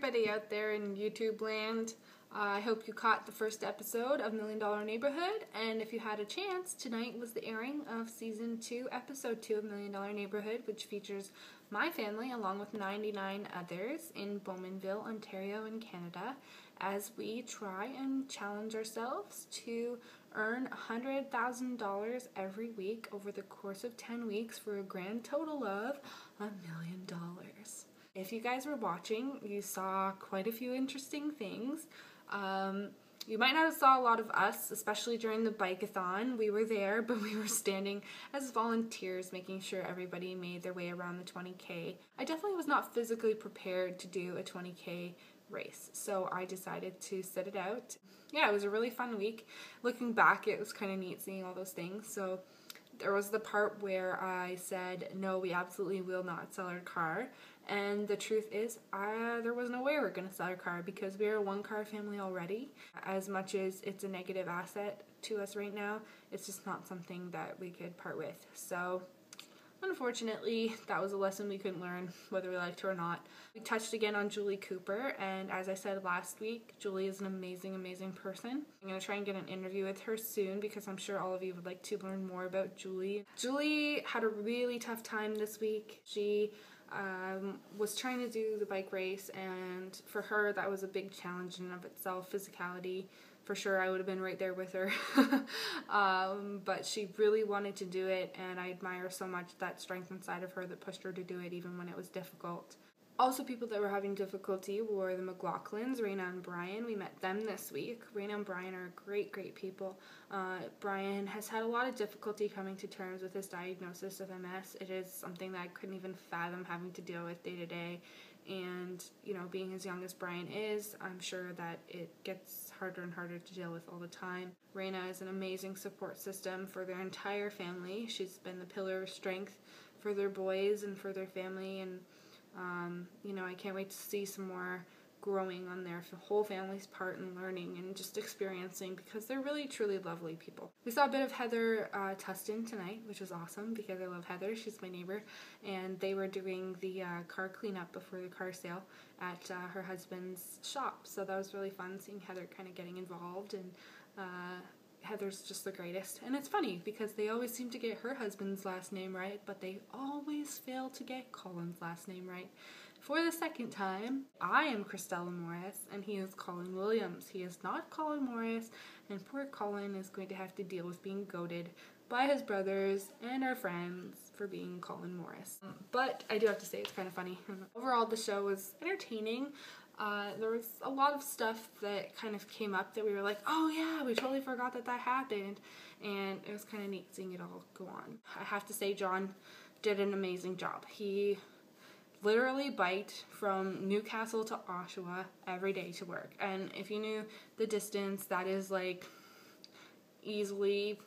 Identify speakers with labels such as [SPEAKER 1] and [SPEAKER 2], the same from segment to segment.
[SPEAKER 1] everybody out there in YouTube land. I hope you caught the first episode of Million Dollar Neighborhood, and if you had a chance, tonight was the airing of Season 2, Episode 2 of Million Dollar Neighborhood, which features my family along with 99 others in Bowmanville, Ontario in Canada, as we try and challenge ourselves to earn $100,000 every week over the course of 10 weeks for a grand total of $1 million. If you guys were watching, you saw quite a few interesting things. You might not have saw a lot of us, especially during the bike-a-thon. We were there, but we were standing as volunteers, making sure everybody made their way around the 20K. I definitely was not physically prepared to do a 20K race, so I decided to sit it out. Yeah, it was a really fun week. Looking back, it was kind of neat seeing all those things. So there was the part where I said, no, we absolutely will not sell our car. And the truth is, there was no way we were going to sell our car because we are a one-car family already. As much as it's a negative asset to us right now, it's just not something that we could part with. So unfortunately, that was a lesson we couldn't learn, whether we liked to or not. We touched again on Julie Cooper, and as I said last week, Julie is an amazing, amazing person. I'm going to try and get an interview with her soon because I'm sure all of you would like to learn more about Julie. Julie had a really tough time this week. She was trying to do the bike race, and for her that was a big challenge in and of itself. Physicality, for sure, I would have been right there with her. But she really wanted to do it, and I admire so much that strength inside of her that pushed her to do it even when it was difficult. Also, people that were having difficulty were the McLaughlins, Raina and Brian. We met them this week. Raina and Brian are great, great people. Brian has had a lot of difficulty coming to terms with his diagnosis of MS. It is something that I couldn't even fathom having to deal with day to day. And, you know, being as young as Brian is, I'm sure that it gets harder and harder to deal with all the time. Raina is an amazing support system for their entire family. She's been the pillar of strength for their boys and for their family, and you know, I can't wait to see some more growing on their whole family's part and learning and just experiencing, because they're really truly lovely people. We saw a bit of Heather Tustin tonight, which was awesome because I love Heather. She's my neighbor, and they were doing the car cleanup before the car sale at her husband's shop, so that was really fun seeing Heather kind of getting involved, and Heather's just the greatest. And it's funny because they always seem to get her husband's last name right, but they always fail to get Colin's last name right. For the second time, I am Christella Morris, and he is Colin Williams. He is not Colin Morris, and poor Colin is going to have to deal with being goaded by his brothers and our friends for being Colin Morris. But I do have to say it's kind of funny. Overall, the show was entertaining. There was a lot of stuff that kind of came up that we were like, oh yeah, we totally forgot that happened, and it was kind of neat seeing it all go on. I have to say John did an amazing job. He literally biked from Newcastle to Oshawa every day to work, and if you knew the distance, that is like easily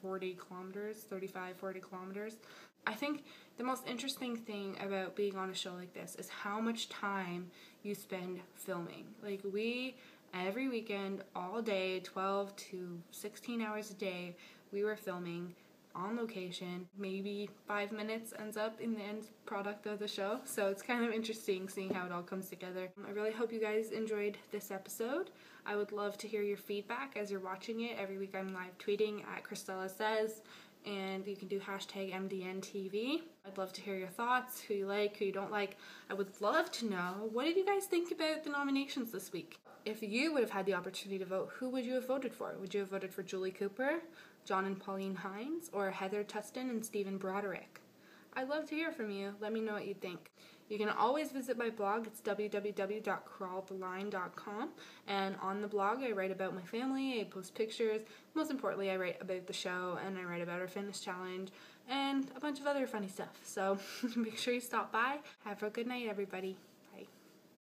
[SPEAKER 1] 40 kilometers, 35, 40 kilometers. I think the most interesting thing about being on a show like this is how much time you spend filming. Like, we, every weekend, all day, 12 to 16 hours a day, we were filming on location. Maybe 5 minutes ends up in the end product of the show, so it's kind of interesting seeing how it all comes together. I really hope you guys enjoyed this episode. I would love to hear your feedback as you're watching it. Every week I'm live tweeting at Christella Says, and you can do hashtag MDNTV. I'd love to hear your thoughts, who you like, who you don't like. I would love to know, what did you guys think about the nominations this week? If you would have had the opportunity to vote, who would you have voted for? Would you have voted for Julie Cooper, John and Pauline Hines, or Heather Tustin and Stephen Broderick? I'd love to hear from you. Let me know what you think. You can always visit my blog. It's www.crawltheline.com, and on the blog I write about my family, I post pictures, most importantly I write about the show, and I write about our fitness challenge, and a bunch of other funny stuff. So make sure you stop by. Have a good night, everybody.